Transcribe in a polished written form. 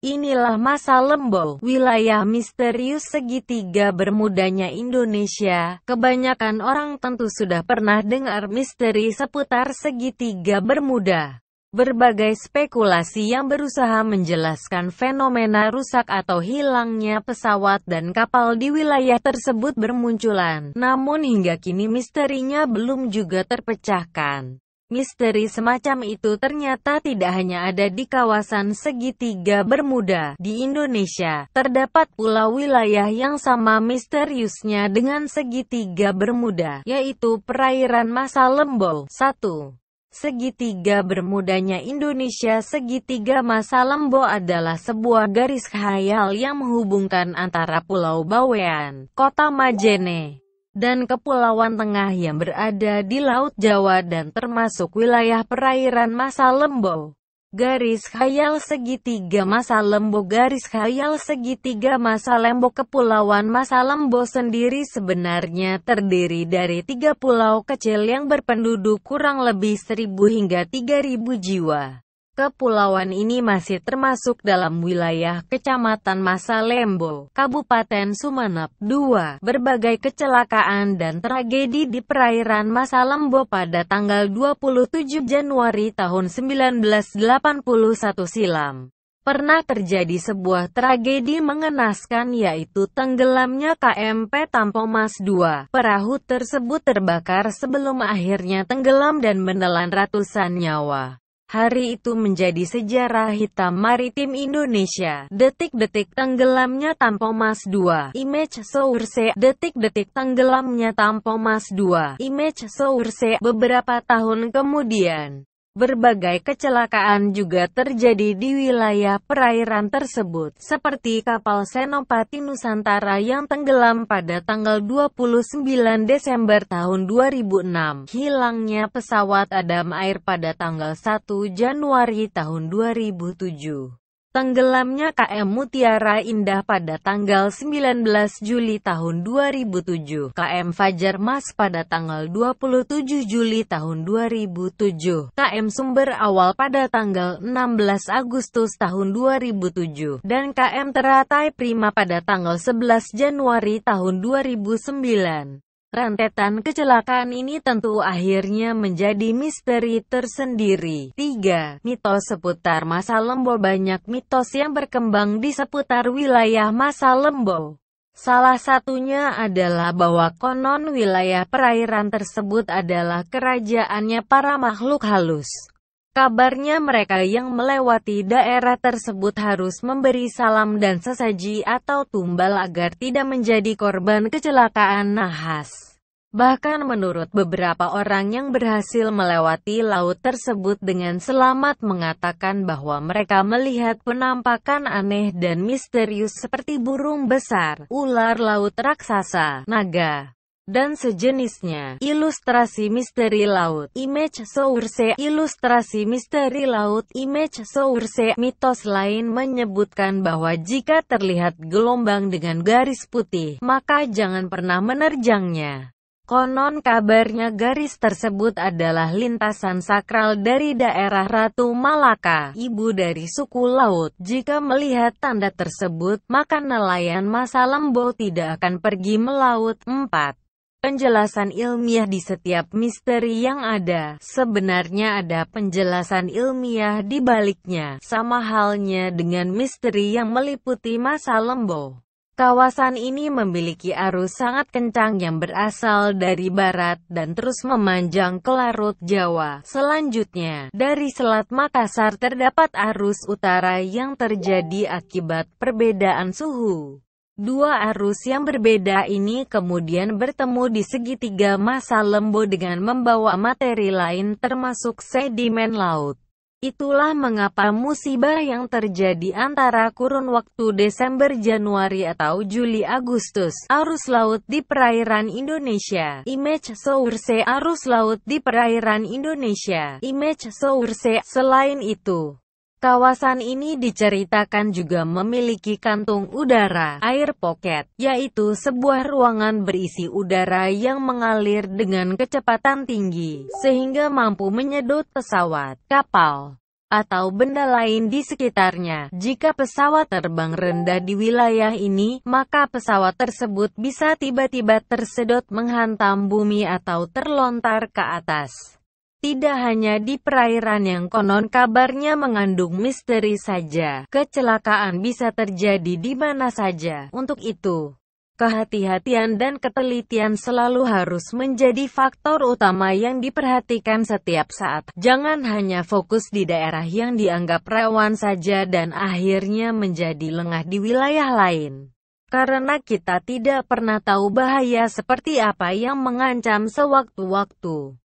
Inilah masa Lembo, wilayah misterius segitiga Bermudanya Indonesia. Kebanyakan orang tentu sudah pernah dengar misteri seputar segitiga Bermuda. Berbagai spekulasi yang berusaha menjelaskan fenomena rusak atau hilangnya pesawat dan kapal di wilayah tersebut bermunculan. Namun hingga kini misterinya belum juga terpecahkan. Misteri semacam itu ternyata tidak hanya ada di kawasan segitiga Bermuda. Di Indonesia, terdapat pula wilayah yang sama misteriusnya dengan segitiga Bermuda, yaitu perairan masa Lembo. 1. Segitiga Bermudanya Indonesia. Segitiga masa Lembo adalah sebuah garis khayal yang menghubungkan antara Pulau Bawean, Kota Majene, dan Kepulauan Tengah yang berada di Laut Jawa dan termasuk wilayah perairan masa Lembo. Garis khayal segitiga masa Lembo. Garis khayal segitiga masa Lembo. Kepulauan masa Lembo sendiri sebenarnya terdiri dari 3 pulau kecil yang berpenduduk kurang lebih 1.000 hingga 3.000 jiwa. Kepulauan ini masih termasuk dalam wilayah Kecamatan Masa Lembo, Kabupaten Sumeneb. 2. Berbagai kecelakaan dan tragedi di perairan Masa Lembo pada tanggal 27 Januari tahun 1981 silam. Pernah terjadi sebuah tragedi mengenaskan, yaitu tenggelamnya KMP Tampomas II. Perahu tersebut terbakar sebelum akhirnya tenggelam dan menelan ratusan nyawa. Hari itu menjadi sejarah hitam maritim Indonesia. Detik-detik tenggelamnya Tampomas II. Image source. Detik-detik tenggelamnya Tampomas II. Image source. Beberapa tahun kemudian, berbagai kecelakaan juga terjadi di wilayah perairan tersebut, seperti kapal Senopati Nusantara yang tenggelam pada tanggal 29 Desember tahun 2006, hilangnya pesawat Adam Air pada tanggal 1 Januari tahun 2007. Tenggelamnya KM Mutiara Indah pada tanggal 19 Juli tahun 2007, KM Fajar Mas pada tanggal 27 Juli tahun 2007, KM Sumber Awal pada tanggal 16 Agustus tahun 2007, dan KM Teratai Prima pada tanggal 11 Januari tahun 2009. Rentetan kecelakaan ini tentu akhirnya menjadi misteri tersendiri. 3. Mitos seputar Masa Lembo. Banyak mitos yang berkembang di seputar wilayah Masa Lembo. Salah satunya adalah bahwa konon wilayah perairan tersebut adalah kerajaannya para makhluk halus. Kabarnya mereka yang melewati daerah tersebut harus memberi salam dan sesaji atau tumbal agar tidak menjadi korban kecelakaan nahas. Bahkan menurut beberapa orang yang berhasil melewati laut tersebut dengan selamat mengatakan bahwa mereka melihat penampakan aneh dan misterius seperti burung besar, ular laut raksasa, naga, dan sejenisnya. Ilustrasi misteri laut. Image source. Ilustrasi misteri laut. Image source. Mitos lain menyebutkan bahwa jika terlihat gelombang dengan garis putih, maka jangan pernah menerjangnya. Konon kabarnya garis tersebut adalah lintasan sakral dari daerah Ratu Malaka, ibu dari suku laut. Jika melihat tanda tersebut, maka nelayan Masa Lembo tidak akan pergi melaut. 4. Penjelasan ilmiah di setiap misteri yang ada. Sebenarnya ada penjelasan ilmiah di baliknya, sama halnya dengan misteri yang meliputi Masa Lembo. Kawasan ini memiliki arus sangat kencang yang berasal dari barat dan terus memanjang ke Laut Jawa. Selanjutnya, dari Selat Makassar terdapat arus utara yang terjadi akibat perbedaan suhu. Dua arus yang berbeda ini kemudian bertemu di segitiga Masa Lembo dengan membawa materi lain termasuk sedimen laut. Itulah mengapa musibah yang terjadi antara kurun waktu Desember-Januari atau Juli-Agustus. Arus laut di perairan Indonesia. Image source. Arus laut di perairan Indonesia. Image source. Selain itu, kawasan ini diceritakan juga memiliki kantung udara, air pocket, yaitu sebuah ruangan berisi udara yang mengalir dengan kecepatan tinggi, sehingga mampu menyedot pesawat, kapal, atau benda lain di sekitarnya. Jika pesawat terbang rendah di wilayah ini, maka pesawat tersebut bisa tiba-tiba tersedot menghantam bumi atau terlontar ke atas. Tidak hanya di perairan yang konon kabarnya mengandung misteri saja, kecelakaan bisa terjadi di mana saja. Untuk itu, kehati-hatian dan ketelitian selalu harus menjadi faktor utama yang diperhatikan setiap saat. Jangan hanya fokus di daerah yang dianggap rawan saja dan akhirnya menjadi lengah di wilayah lain. Karena kita tidak pernah tahu bahaya seperti apa yang mengancam sewaktu-waktu.